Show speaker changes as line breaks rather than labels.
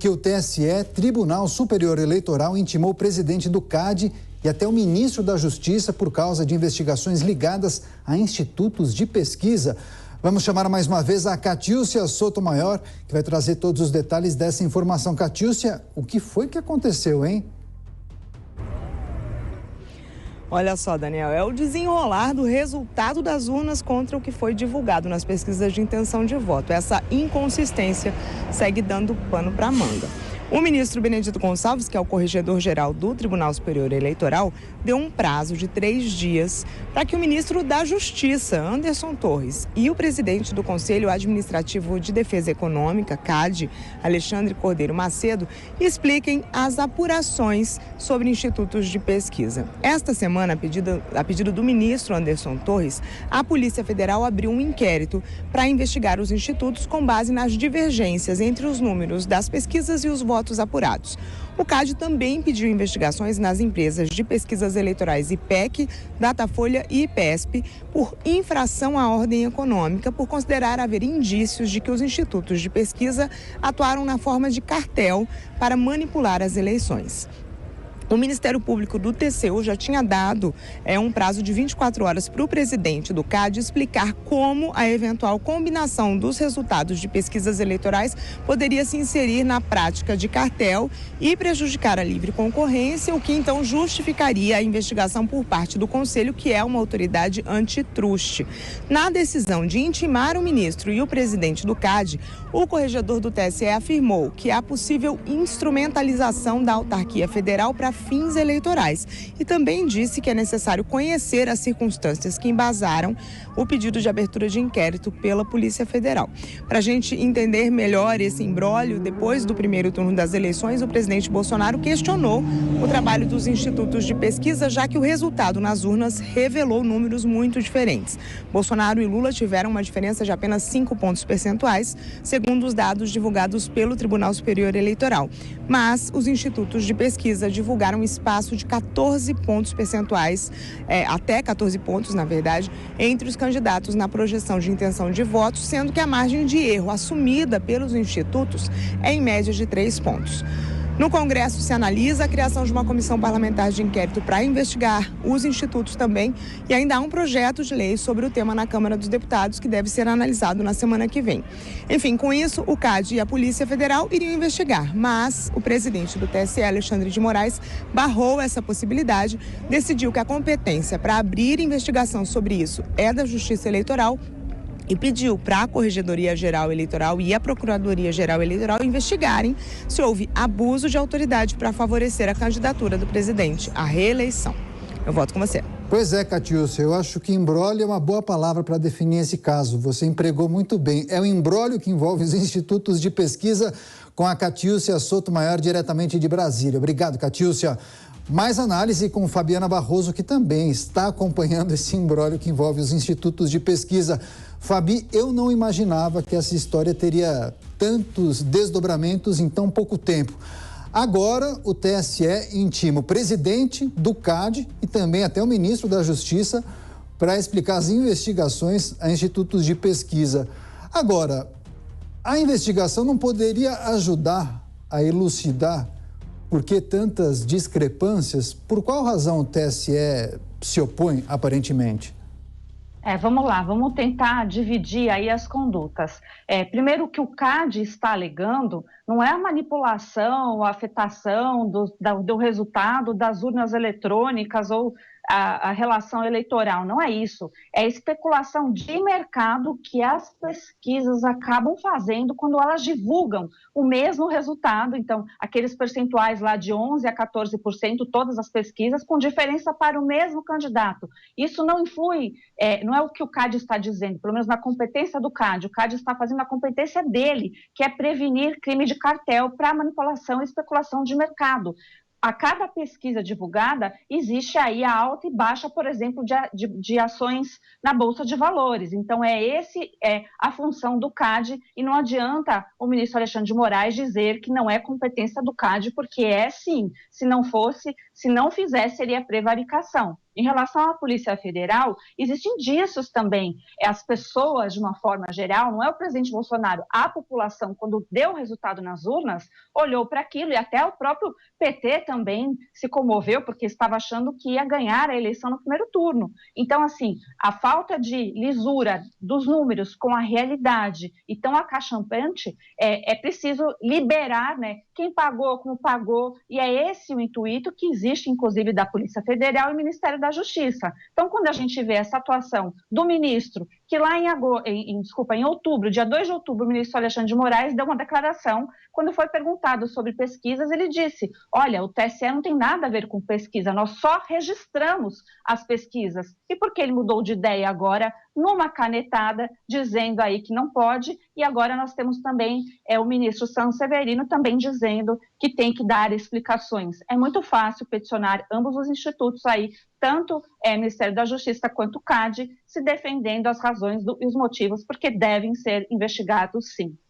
Que o TSE, Tribunal Superior Eleitoral, intimou o presidente do CAD e até o ministro da Justiça por causa de investigações ligadas a institutos de pesquisa. Vamos chamar mais uma vez a Catiúcia Sotomayor, que vai trazer todos os detalhes dessa informação. Catiúcia, o que foi que aconteceu, hein?
Olha só, Daniel, é o desenrolar do resultado das urnas contra o que foi divulgado nas pesquisas de intenção de voto. Essa inconsistência segue dando pano para a manga. O ministro Benedito Gonçalves, que é o corregedor-geral do Tribunal Superior Eleitoral, deu um prazo de 3 dias para que o ministro da Justiça, Anderson Torres, e o presidente do Conselho Administrativo de Defesa Econômica, CAD, Alexandre Cordeiro Macedo, expliquem as apurações sobre institutos de pesquisa. Esta semana, a pedido do ministro Anderson Torres, a Polícia Federal abriu um inquérito para investigar os institutos com base nas divergências entre os números das pesquisas e os votos apurados. O CAD também pediu investigações nas empresas de pesquisas eleitorais IPEC, Datafolha e IPESP por infração à ordem econômica, por considerar haver indícios de que os institutos de pesquisa atuaram na forma de cartel para manipular as eleições. O Ministério Público do TCU já tinha dado um prazo de 24 horas para o presidente do CAD explicar como a eventual combinação dos resultados de pesquisas eleitorais poderia se inserir na prática de cartel e prejudicar a livre concorrência, o que então justificaria a investigação por parte do Conselho, que é uma autoridade antitruste. Na decisão de intimar o ministro e o presidente do CAD, o corregedor do TSE afirmou que há possível instrumentalização da autarquia federal para fins eleitorais e também disse que é necessário conhecer as circunstâncias que embasaram o pedido de abertura de inquérito pela Polícia Federal. Para a gente entender melhor esse imbróglio, depois do primeiro turno das eleições, o presidente Bolsonaro questionou o trabalho dos institutos de pesquisa, já que o resultado nas urnas revelou números muito diferentes. Bolsonaro e Lula tiveram uma diferença de apenas 5 pontos percentuais, segundo os dados divulgados pelo Tribunal Superior Eleitoral. Mas os institutos de pesquisa divulgaram um espaço de 14 pontos percentuais, até 14 pontos, na verdade, entre os candidatos na projeção de intenção de votos, sendo que a margem de erro assumida pelos institutos é em média de 3 pontos. No Congresso se analisa a criação de uma comissão parlamentar de inquérito para investigar os institutos também e ainda há um projeto de lei sobre o tema na Câmara dos Deputados que deve ser analisado na semana que vem. Enfim, com isso, o CAD e a Polícia Federal iriam investigar, mas o presidente do TSE, Alexandre de Moraes, barrou essa possibilidade, decidiu que a competência para abrir investigação sobre isso é da Justiça Eleitoral e pediu para a Corregedoria-Geral Eleitoral e a Procuradoria-Geral Eleitoral investigarem se houve abuso de autoridade para favorecer a candidatura do presidente à reeleição. Eu volto com você.
Pois é, Catiúcia, eu acho que imbróglio é uma boa palavra para definir esse caso. Você empregou muito bem. É o imbróglio que envolve os institutos de pesquisa com a Catiúcia Sotomayor, diretamente de Brasília. Obrigado, Catiúcia. Mais análise com Fabiana Barroso, que também está acompanhando esse imbróglio que envolve os institutos de pesquisa. Fabi, eu não imaginava que essa história teria tantos desdobramentos em tão pouco tempo. Agora, o TSE intima o presidente do CAD e também até o ministro da Justiça para explicar as investigações a institutos de pesquisa. Agora, a investigação não poderia ajudar a elucidar por que tantas discrepâncias? Por qual razão o TSE se opõe, aparentemente?
Vamos lá, vamos tentar dividir aí as condutas. Primeiro, o que o CAD está alegando não é a manipulação ou a afetação do resultado das urnas eletrônicas ou a relação eleitoral, não é isso. É especulação de mercado que as pesquisas acabam fazendo quando elas divulgam o mesmo resultado. Então, aqueles percentuais lá de 11% a 14%, todas as pesquisas, com diferença para o mesmo candidato. Isso não influi, não é o que o CAD está dizendo, pelo menos na competência do CAD. O CAD está fazendo a competência dele, que é prevenir crime de cartel para manipulação e especulação de mercado. A cada pesquisa divulgada, existe aí a alta e baixa, por exemplo, de ações na Bolsa de Valores. Então, a função do CAD e não adianta o ministro Alexandre de Moraes dizer que não é competência do CAD, porque é sim. Se não fosse, se não fizesse, seria prevaricação. Em relação à Polícia Federal, existem indícios também. As pessoas, de uma forma geral, não é o presidente Bolsonaro, a população, quando deu o resultado nas urnas, olhou para aquilo, e até o próprio PT também se comoveu, porque estava achando que ia ganhar a eleição no primeiro turno. Então, assim, a falta de lisura dos números com a realidade e tão acachampante, é preciso liberar, né, quem pagou, como pagou, e é esse o intuito que existe, inclusive, da Polícia Federal e Ministério da Justiça. Então, quando a gente vê essa atuação do ministro, que lá em outubro, dia 2 de outubro, o ministro Alexandre de Moraes deu uma declaração, quando foi perguntado sobre pesquisas, ele disse, olha, o TSE não tem nada a ver com pesquisa, nós só registramos as pesquisas. E por que ele mudou de ideia agora, numa canetada, dizendo aí que não pode, e agora nós temos também o ministro Sanseverino também dizendo que tem que dar explicações. É muito fácil peticionar ambos os institutos aí, tanto o Ministério da Justiça quanto o CAD, se defendendo as razões e os motivos, porque devem ser investigados sim.